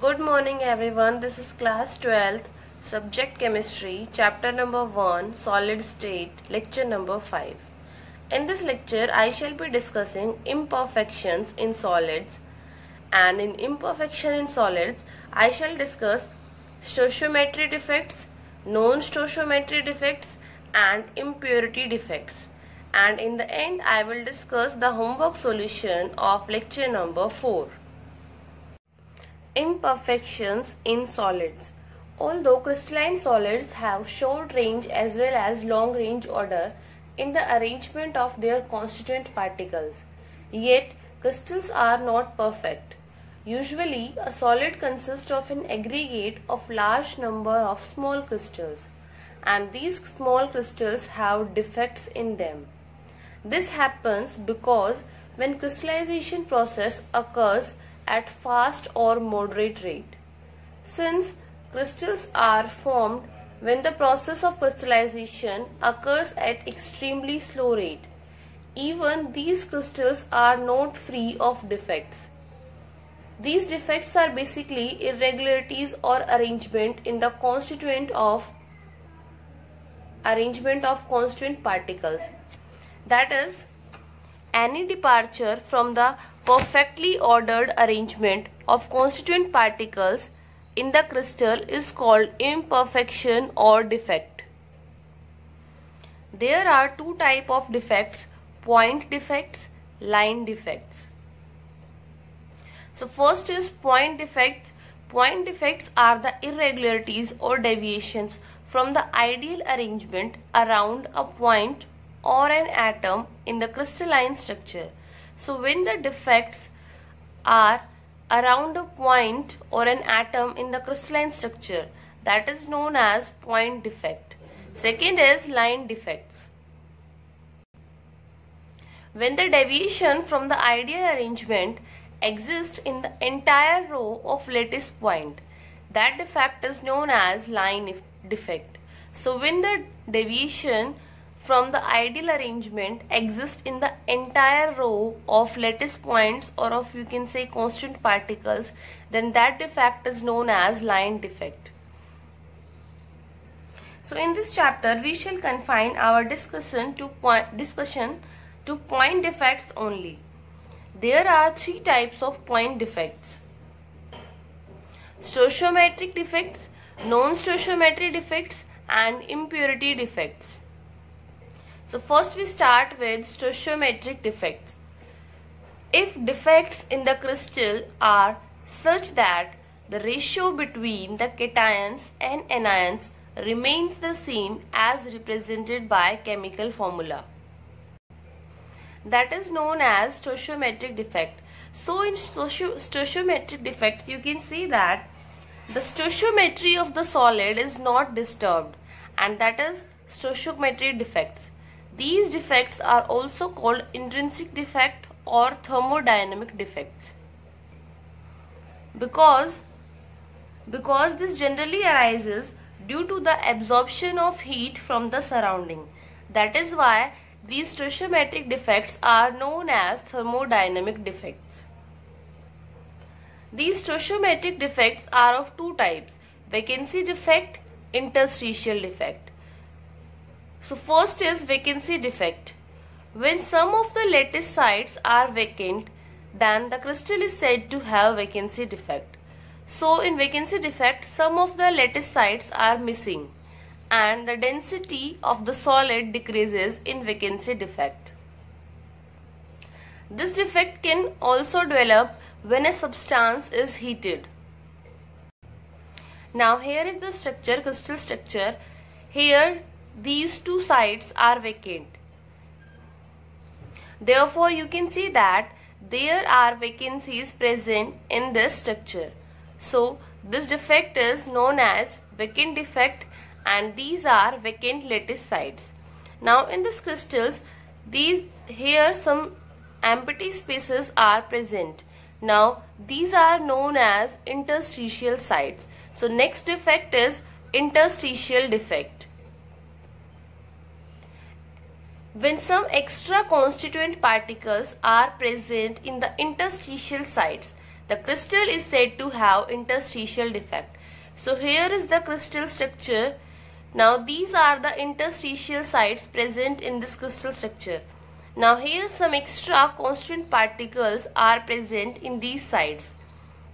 Good morning everyone. This is class 12th, subject chemistry, chapter number 1, solid state, lecture number 5. In this lecture, I shall be discussing imperfections in solids, and in imperfection in solids, I shall discuss stoichiometry defects, non-stoichiometry defects and impurity defects. And in the end, I will discuss the homework solution of lecture number 4. Imperfections in solids. Although crystalline solids have short range as well as long range order in the arrangement of their constituent particles, yet crystals are not perfect. Usually, a solid consists of an aggregate of large number of small crystals, and these small crystals have defects in them. This happens because when crystallization process occurs at fast or moderate rate. Since crystals are formed when the process of crystallization occurs at extremely slow rate, even these crystals are not free of defects. These defects are basically irregularities or arrangement in the constituent constituent particles. That is, any departure from the perfectly ordered arrangement of constituent particles in the crystal is called imperfection or defect. There are two types of defects: point defects, line defects. So first is point defects. Point defects are the irregularities or deviations from the ideal arrangement around a point or an atom in the crystalline structure. So when the defects are around a point or an atom in the crystalline structure, that is known as point defect. Second is line defects. When the deviation from the ideal arrangement exists in the entire row of lattice point, that defect is known as line defect. So when the deviation from the ideal arrangement exists in the entire row of lattice points, or of you can say constant particles, then that defect is known as line defect. So in this chapter we shall confine our discussion to point defects only. There are three types of point defects: stoichiometric defects, non-stoichiometric defects and impurity defects. So first we start with stoichiometric defects. If defects in the crystal are such that the ratio between the cations and anions remains the same as represented by chemical formula, that is known as stoichiometric defect. So in stoichiometric defect, you can see that the stoichiometry of the solid is not disturbed, and that is stoichiometric defects. These defects are also called intrinsic defect or thermodynamic defects. Because this generally arises due to the absorption of heat from the surrounding. That is why these stoichiometric defects are known as thermodynamic defects. These stoichiometric defects are of two types: vacancy defect, interstitial defect. So first is vacancy defect. When some of the lattice sites are vacant, then the crystal is said to have vacancy defect. So in vacancy defect, some of the lattice sites are missing and the density of the solid decreases in vacancy defect. This defect can also develop when a substance is heated. Now here is the structure, crystal structure. Here these two sides are vacant. Therefore you can see that there are vacancies present in this structure. So this defect is known as vacant defect, and these are vacant lattice sites. Now in these crystals, here some empty spaces are present. Now these are known as interstitial sites. So next defect is interstitial defect. When some extra constituent particles are present in the interstitial sites, the crystal is said to have interstitial defect. So here is the crystal structure. Now these are the interstitial sites present in this crystal structure. Now here some extra constituent particles are present in these sites.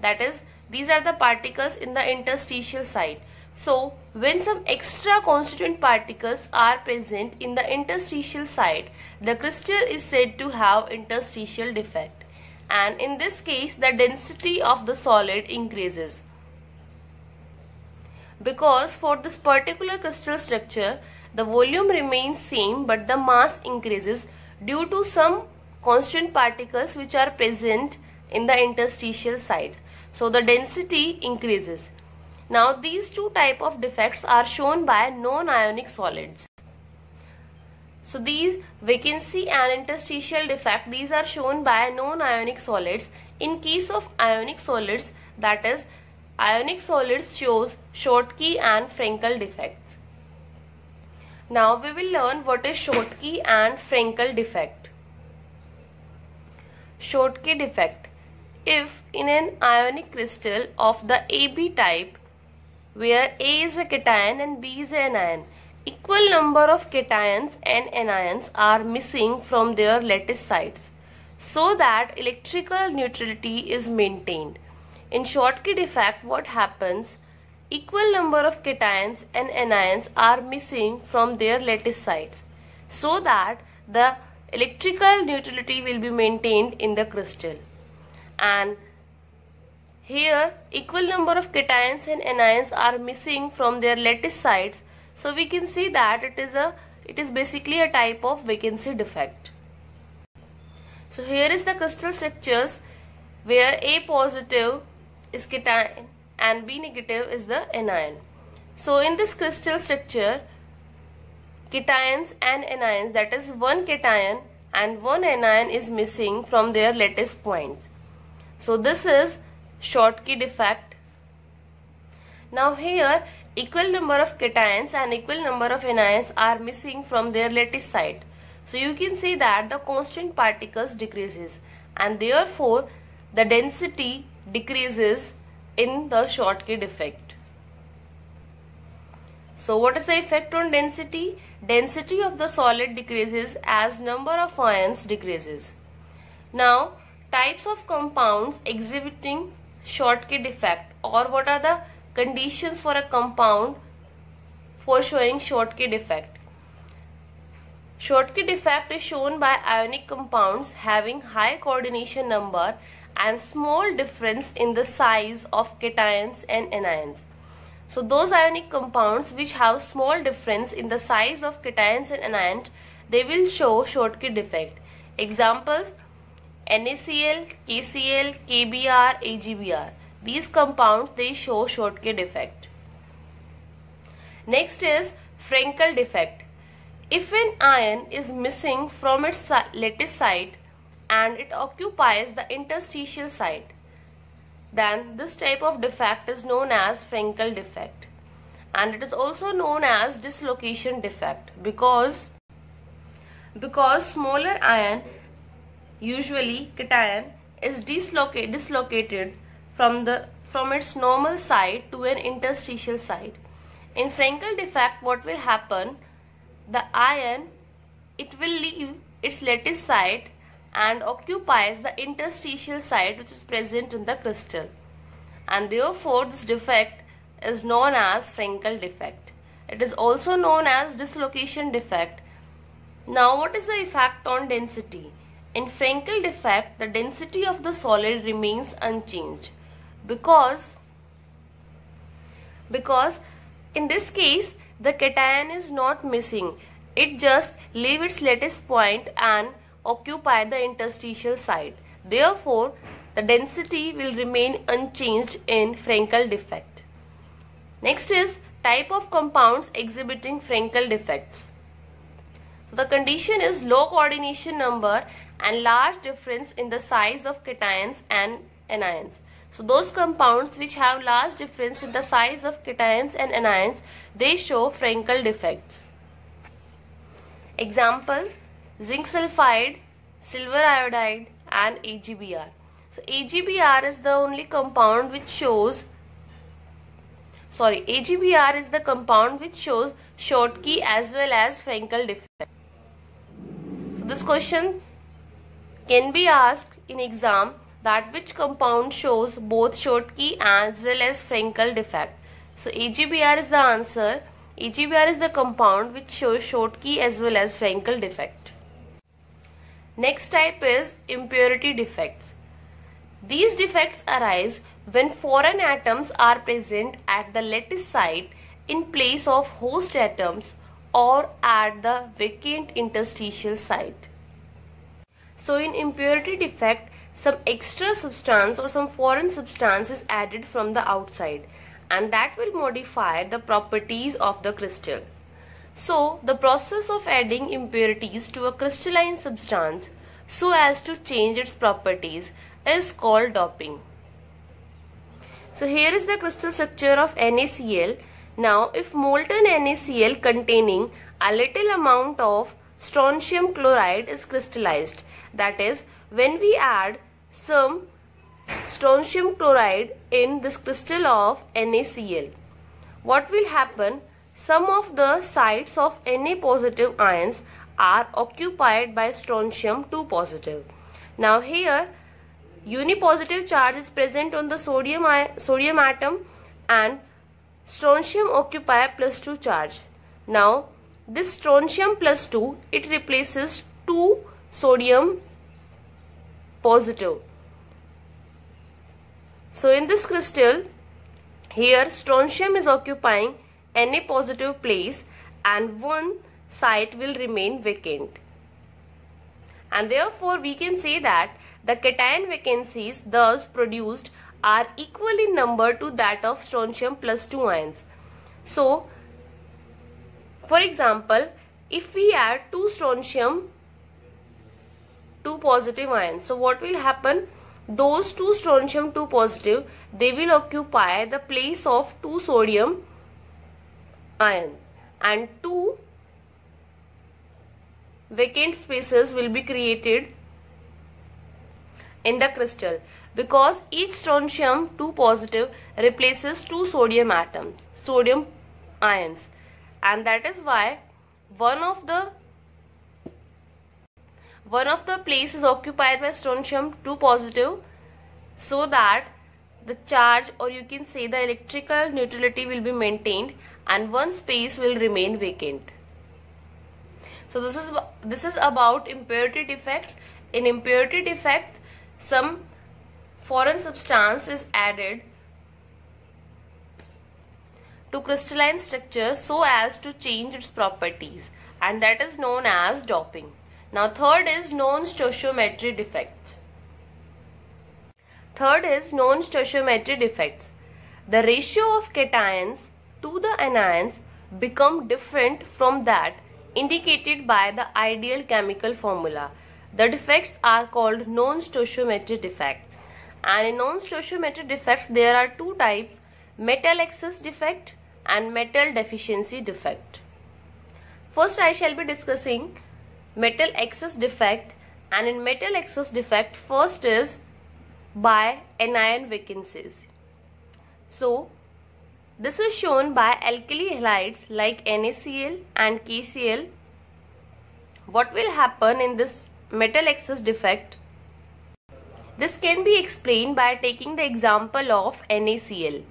That is, these are the particles in the interstitial site. So when some extra constituent particles are present in the interstitial site, the crystal is said to have interstitial defect. And in this case, the density of the solid increases. Because for this particular crystal structure, the volume remains same but the mass increases due to some constant particles which are present in the interstitial sites. So the density increases. Now these two type of defects are shown by non-ionic solids. So these vacancy and interstitial defect, these are shown by non-ionic solids. In case of ionic solids, that is, ionic solids shows Schottky and Frenkel defects. Now we will learn what is Schottky and Frenkel defect. Schottky defect. If in an ionic crystal of the AB type, where A is a cation and B is an anion, equal number of cations and anions are missing from their lattice sites, so that electrical neutrality is maintained. In Schottky defect, what happens? Equal number of cations and anions are missing from their lattice sites, so that the electrical neutrality will be maintained in the crystal. And here equal number of cations and anions are missing from their lattice sites, so we can see that it is basically a type of vacancy defect. So here is the crystal structures where A positive is cation and B negative is the anion. So in this crystal structure, cations and anions, that is one cation and one anion is missing from their lattice points. So this is Schottky defect. Now here equal number of cations and equal number of anions are missing from their lattice site. So you can see that the constant particles decreases and therefore the density decreases in the Schottky defect. So what is the effect on density? Density of the solid decreases as number of ions decreases. Now types of compounds exhibiting Schottky defect, or what are the conditions for a compound for showing Schottky defect. Schottky defect is shown by ionic compounds having high coordination number and small difference in the size of cations and anions. So those ionic compounds which have small difference in the size of cations and anions, they will show Schottky defect. Examples: NaCl, KCl, KBr, AgBr. These compounds, they show Schottky defect. Next is Frenkel defect. If an ion is missing from its lattice site and it occupies the interstitial site, then this type of defect is known as Frenkel defect. And it is also known as dislocation defect because smaller ion, usually cation, is dislocated from its normal site to an interstitial site. In Frenkel defect, what will happen? The ion, it will leave its lattice site and occupies the interstitial site which is present in the crystal, and therefore this defect is known as Frenkel defect. It is also known as dislocation defect. Now what is the effect on density? In Frenkel defect, the density of the solid remains unchanged because in this case the cation is not missing. It just leave its lattice point and occupy the interstitial site. Therefore, the density will remain unchanged in Frenkel defect. Next is type of compounds exhibiting Frenkel defects. So the condition is low coordination number and large difference in the size of cations and anions. So those compounds which have large difference in the size of cations and anions, they show Frenkel defects. Examples: zinc sulfide, silver iodide and AgBr. So AgBr is the only compound which shows AgBr is the compound which shows Schottky as well as Frenkel defect. So this question can be asked in exam, that which compound shows both Schottky as well as Frenkel defect. So AgBr is the answer. AgBr is the compound which shows Schottky as well as Frenkel defect. Next type is impurity defects. These defects arise when foreign atoms are present at the lattice site in place of host atoms or at the vacant interstitial site. So in impurity defect, some extra substance or some foreign substance is added from the outside, and that will modify the properties of the crystal. So the process of adding impurities to a crystalline substance so as to change its properties is called doping. So here is the crystal structure of NaCl. Now if molten NaCl containing a little amount of strontium chloride is crystallized, that is, when we add some strontium chloride in this crystal of NaCl, what will happen? Some of the sites of Na positive ions are occupied by strontium 2 positive. Now here unipositive charge is present on the sodium atom and strontium occupy +2 charge. Now this strontium +2, it replaces 2 sodium positive. So in this crystal, here strontium is occupying Na positive place and one site will remain vacant. And therefore we can say that the cation vacancies thus produced are equal in number to that of strontium +2 ions. So for example, if we add 2 strontium 2 positive ions, so what will happen? Those 2 strontium 2 positive, they will occupy the place of 2 sodium ion, and 2 vacant spaces will be created in the crystal, because each strontium 2 positive replaces 2 sodium ions, and that is why one of the place is occupied by strontium 2 positive, so that the charge, or you can say the electrical neutrality, will be maintained and one space will remain vacant. So this is about impurity defects. In impurity defect, some foreign substance is added to crystalline structure so as to change its properties, and that is known as doping. Now third is non-stoichiometry defects. Third is non-stoichiometry defects. The ratio of cations to the anions become different from that indicated by the ideal chemical formula. The defects are called non-stoichiometry defects. And in non-stoichiometry defects, there are two types: metal excess defect and metal deficiency defect. First, I shall be discussing metal excess defect, and in metal excess defect, first is by anion vacancies. So this is shown by alkali halides like NaCl and KCl. What will happen in this metal excess defect? This can be explained by taking the example of NaCl.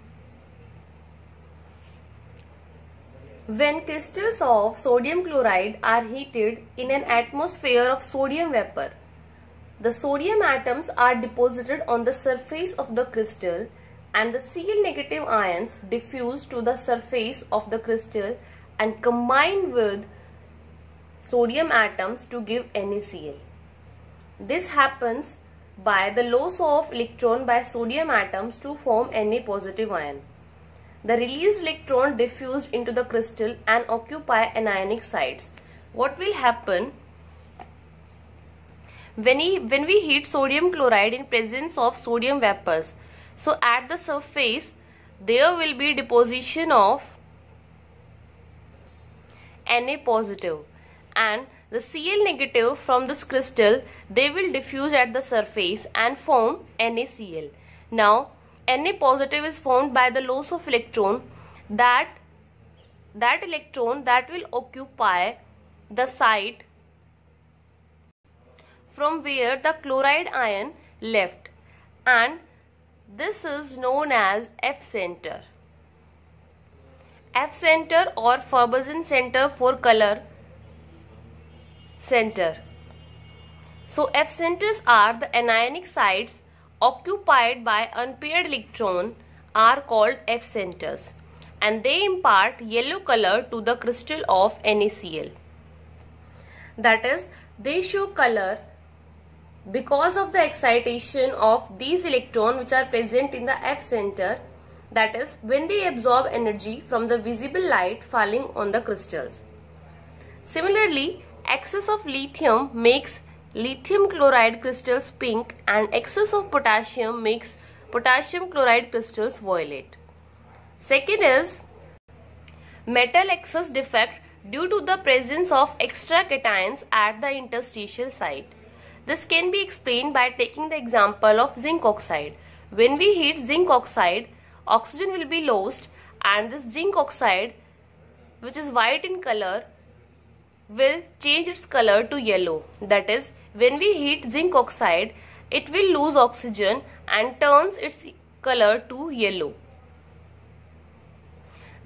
When crystals of sodium chloride are heated in an atmosphere of sodium vapor, the sodium atoms are deposited on the surface of the crystal and the Cl negative ions diffuse to the surface of the crystal and combine with sodium atoms to give NaCl. This happens by the loss of electron by sodium atoms to form Na positive ion. The released electron diffused into the crystal and occupy anionic sites. What will happen when we heat sodium chloride in presence of sodium vapors? So at the surface there will be deposition of Na positive, and the Cl negative from this crystal, they will diffuse at the surface and form NaCl. Now, Na positive is formed by the loss of electron, that electron that will occupy the site from where the chloride ion left, and this is known as F center. F center or Fabrzan center for color center. So F centers are the anionic sites occupied by unpaired electron are called F centers, and they impart yellow color to the crystal of NaCl. That is, they show color because of the excitation of these electrons which are present in the F center, that is, when they absorb energy from the visible light falling on the crystals. Similarly, excess of lithium makes lithium chloride crystals pink, and excess of potassium makes potassium chloride crystals violet. Second is metal excess defect due to the presence of extra cations at the interstitial site. This can be explained by taking the example of zinc oxide. When we heat zinc oxide, oxygen will be lost, and this zinc oxide, which is white in color, will change its color to yellow. That is, when we heat zinc oxide, it will lose oxygen and turns its color to yellow.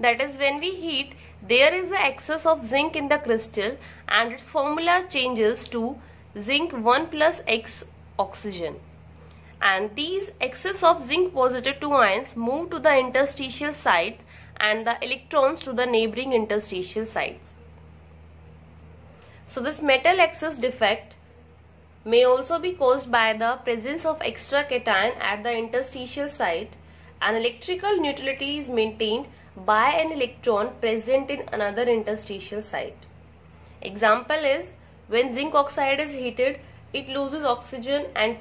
That is, when we heat, there is an excess of zinc in the crystal and its formula changes to zinc 1 plus X oxygen. And these excess of zinc positive 2 ions move to the interstitial sites and the electrons to the neighboring interstitial sites. So this metal excess defect may also be caused by the presence of extra cation at the interstitial site, and electrical neutrality is maintained by an electron present in another interstitial site. Example is, when zinc oxide is heated, it loses oxygen and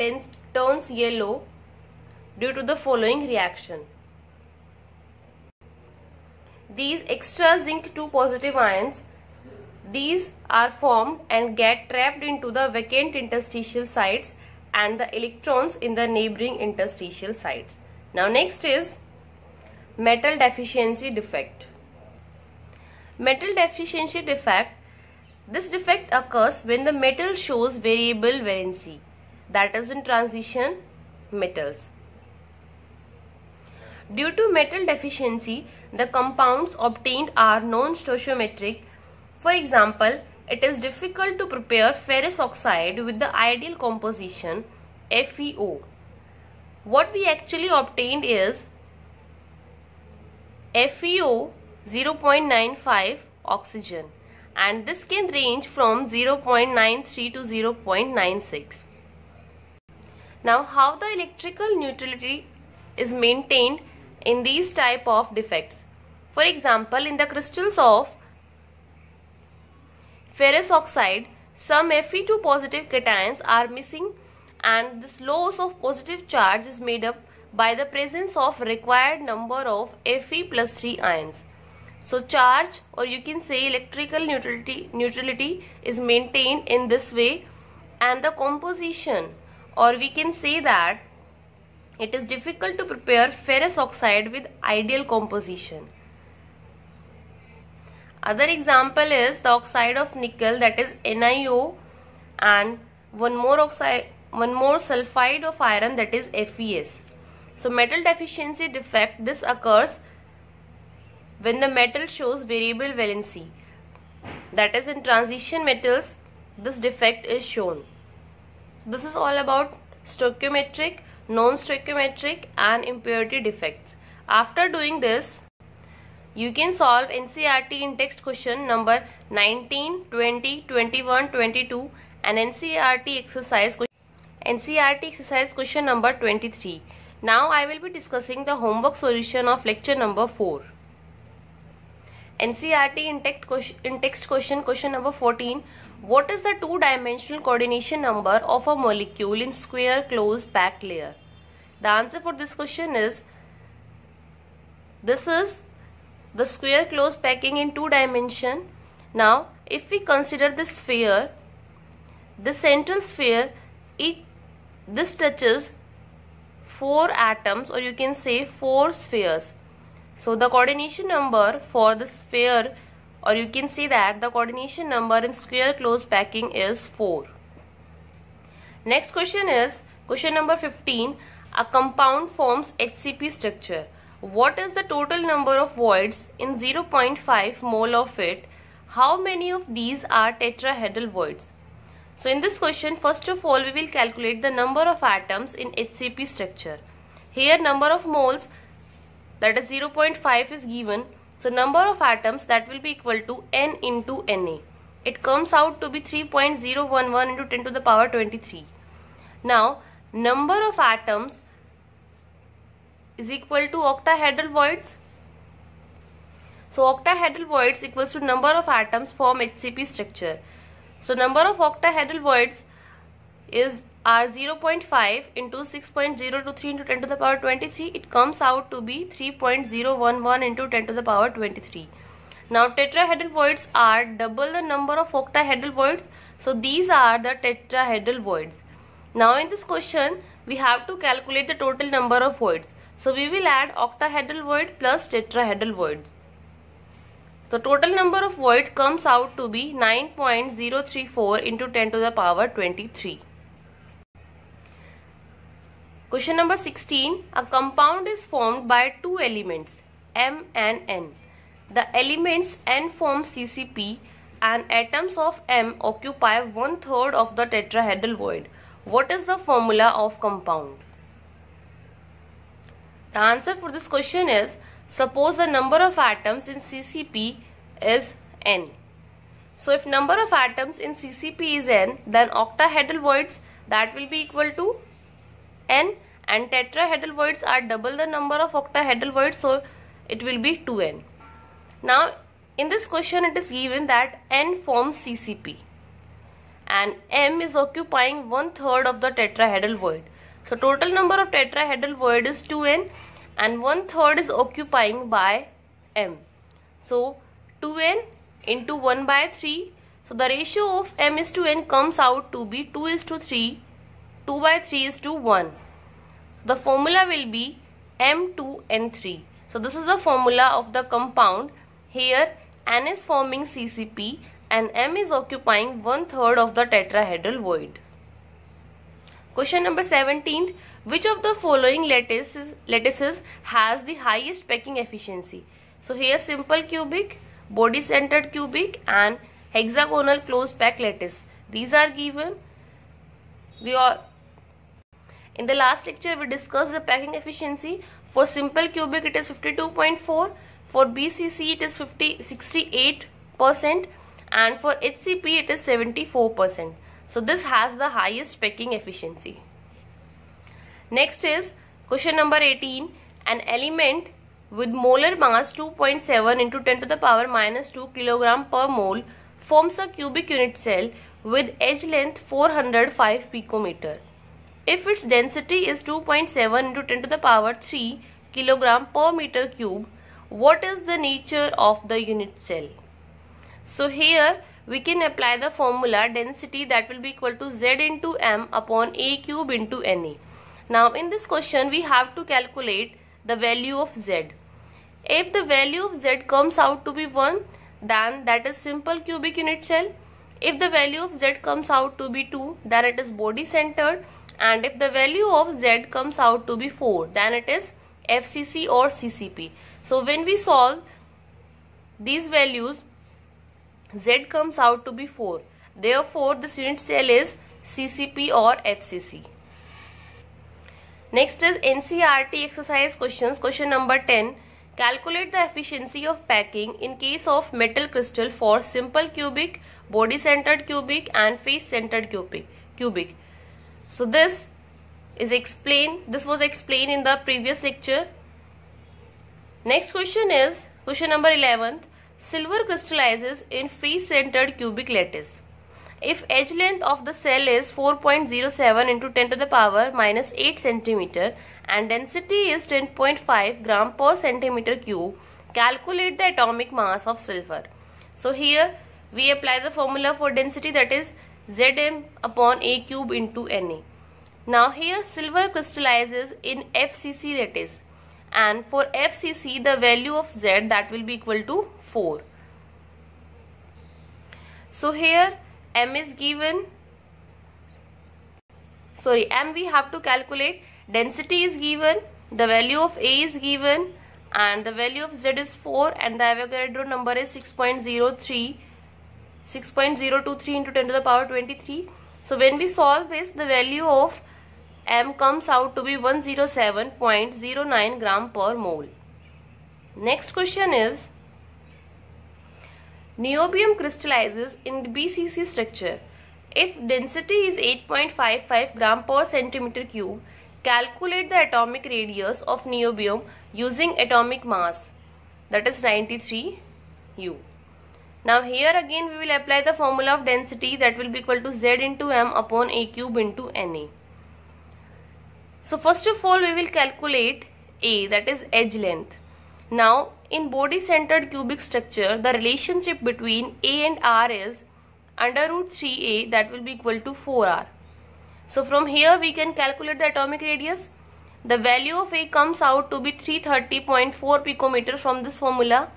turns yellow due to the following reaction. These extra zinc 2 positive ions, these are formed and get trapped into the vacant interstitial sites and the electrons in the neighboring interstitial sites. Now next is metal deficiency defect. Metal deficiency defect. This defect occurs when the metal shows variable valency, that is in transition metals. Due to metal deficiency, the compounds obtained are non-stoichiometric. For example, it is difficult to prepare ferrous oxide with the ideal composition FeO. What we actually obtained is FeO 0.95 oxygen, and this can range from 0.93 to 0.96. Now, how the electrical neutrality is maintained in these type of defects? For example, in the crystals of ferrous oxide, some Fe2 positive cations are missing, and this loss of positive charge is made up by the presence of required number of Fe plus 3 ions. So charge, or you can say electrical neutrality is maintained in this way, and the composition, or we can say that it is difficult to prepare ferrous oxide with ideal composition. Other example is the oxide of nickel, that is NiO, and one more sulfide of iron, that is FeS. So metal deficiency defect, this occurs when the metal shows variable valency, that is in transition metals this defect is shown. So this is all about stoichiometric, non-stoichiometric and impurity defects. After doing this, you can solve NCERT in text question number 19, 20, 21, 22 and NCERT exercise question number 23. Now I will be discussing the homework solution of lecture number 4. NCERT in text question number 14. What is the two-dimensional coordination number of a molecule in square closed packed layer? The answer for this question is, this is the square closed packing in 2 dimension. Now if we consider the sphere, the central sphere, this touches 4 atoms, or you can say 4 spheres. So the coordination number for the sphere, or you can say that the coordination number in square closed packing is 4. Next question is question number 15. A compound forms HCP structure. What is the total number of voids in 0.5 mole of it? How many of these are tetrahedral voids? So in this question, first of all, we will calculate the number of atoms in HCP structure. Here number of moles, that is 0.5, is given. So number of atoms, that will be equal to n into Na. It comes out to be 3.011 into 10 to the power 23. Now number of atoms is equal to octahedral voids. So octahedral voids equals to number of atoms form HCP structure. So number of octahedral voids are 0.5 into 6.023 into 10 to the power 23. It comes out to be 3.011 into 10 to the power 23. Now tetrahedral voids are double the number of octahedral voids. So these are the tetrahedral voids. Now in this question, we have to calculate the total number of voids. So we will add octahedral void plus tetrahedral voids. The total number of voids comes out to be 9.034 into 10 to the power 23. Question number 16. A compound is formed by two elements, M and N. The elements N form CCP and atoms of M occupy 1/3 of the tetrahedral void. What is the formula of compound? The answer for this question is, suppose the number of atoms in CCP is N. So if number of atoms in CCP is N, then octahedral voids, that will be equal to N, and tetrahedral voids are double the number of octahedral voids, so it will be 2N. Now in this question it is given that N forms CCP and M is occupying 1/3 of the tetrahedral void. So total number of tetrahedral void is 2N and 1/3 is occupying by M. So 2N into 1 by 3. So the ratio of M is to N comes out to be 2 is to 3. 2 by 3 is to 1. The formula will be M2N3. So this is the formula of the compound. Here N is forming CCP and M is occupying 1/3 of the tetrahedral void. Question number 17. Which of the following lattices has the highest packing efficiency? So here simple cubic, body centered cubic and hexagonal closed pack lattice. These are given. In the last lecture we discussed the packing efficiency. For simple cubic it is 52.4, for BCC it is 68% and for HCP it is 74%. So this has the highest packing efficiency. Next is question number 18. An element with molar mass 2.7 into 10 to the power minus 2 kg per mole forms a cubic unit cell with edge length 405 picometer. If its density is 2.7 into 10 to the power 3 kg per meter cube, what is the nature of the unit cell? So here we can apply the formula density, that will be equal to Z into M upon A cube into Na. Now in this question we have to calculate the value of Z. If the value of Z comes out to be 1, then that is simple cubic unit cell. If the value of Z comes out to be 2, then it is body centered. And if the value of Z comes out to be 4, then it is FCC or CCP. So when we solve these values, Z comes out to be 4. Therefore, this unit cell is CCP or FCC. Next is NCERT exercise questions. Question number 10. Calculate the efficiency of packing in case of metal crystal for simple cubic, body centered cubic and face centered cubic. So this was explained in the previous lecture. Next question is question number 11. Silver crystallizes in face centered cubic lattice. If edge length of the cell is 4.07 into 10 to the power minus 8 centimeter and density is 10.5 gram per centimeter cube, calculate the atomic mass of silver. So here we apply the formula for density, that is Zm upon A cube into Na. Now here silver crystallizes in FCC lattice, and for FCC the value of Z, that will be equal to 4. So here M is given, M we have to calculate, density is given, the value of A is given, and the value of Z is 4, and the Avogadro number is 6.023 into 10 to the power 23. So when we solve this, the value of M comes out to be 107.09 gram per mole. Next question is, niobium crystallizes in the BCC structure. If density is 8.55 gram per centimeter cube, calculate the atomic radius of niobium using atomic mass, that is 93 U. Now here again we will apply the formula of density, that will be equal to Z into M upon A cube into Na. So first of all we will calculate A, that is edge length. Now in body centered cubic structure, the relationship between A and R is under root 3A, that will be equal to 4R. So from here we can calculate the atomic radius. The value of A comes out to be 330.4 picometer from this formula.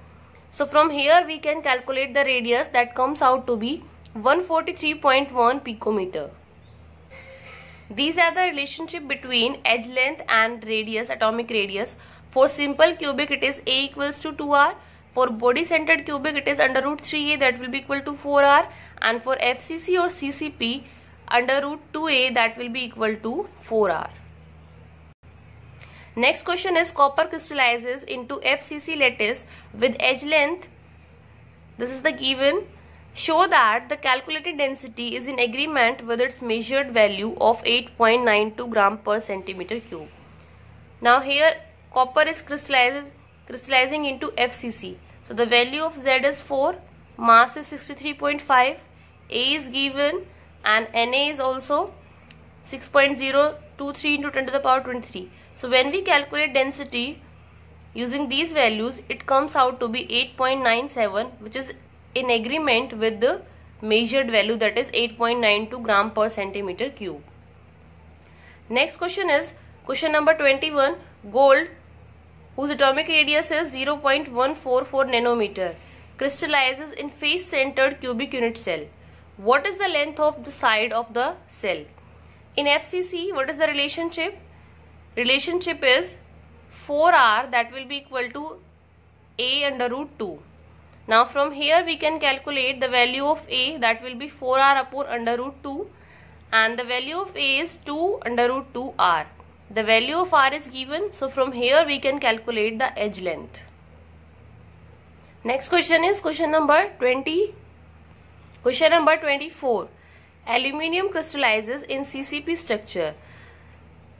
So from here we can calculate the radius, that comes out to be 143.1 picometer. These are the relationship between edge length and radius, atomic radius. For simple cubic it is A equals to 2R. For body centered cubic it is under root 3A, that will be equal to 4R. And for FCC or CCP, under root 2A, that will be equal to 4R. Next question is, copper crystallizes into FCC lattice with edge length. This is the given. Show that the calculated density is in agreement with its measured value of 8.92 gram per centimeter cube. Now here copper is crystallizing into FCC. So the value of Z is 4, mass is 63.5, A is given, and Na is also 6.023 into 10 to the power 23. So when we calculate density using these values, it comes out to be 8.97, which is in agreement with the measured value, that is 8.92 gram per centimeter cube. Next question is question number 21. Gold, whose atomic radius is 0.144 nanometer, crystallizes in face-centered cubic unit cell. What is the length of the side of the cell? In FCC, what is the relationship? Relationship is 4R, that will be equal to A under root 2. Now from here we can calculate the value of A, that will be 4R upon under root 2, and the value of A is 2 under root 2R. The value of R is given, so from here we can calculate the edge length. Next question is question number 20. Question number 24. Aluminium crystallizes in CCP structure.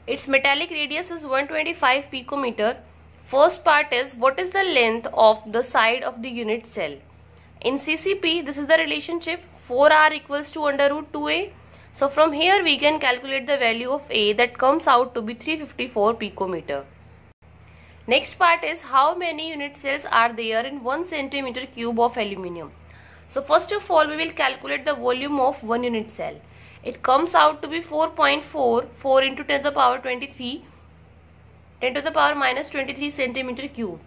Its metallic radius is 125 picometer. First part is, what is the length of the side of the unit cell? In CCP, this is the relationship, 4R equals to under root 2A. So from here we can calculate the value of A, that comes out to be 354 picometer. Next part is, how many unit cells are there in 1 centimeter cube of aluminium? So first of all we will calculate the volume of 1 unit cell. It comes out to be 4.44 into 10 to the power 23, 10 to the power minus 23 centimeter cube.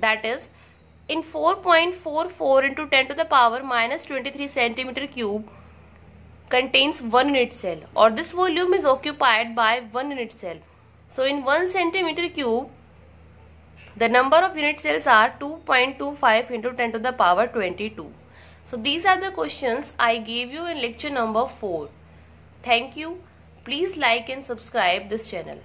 That is, in 4.44 into 10 to the power minus 23 centimeter cube contains 1 unit cell, or this volume is occupied by 1 unit cell. So in 1 centimeter cube, the number of unit cells are 2.25 into 10 to the power 22. So these are the questions I gave you in lecture number 4. Thank you. Please like and subscribe this channel.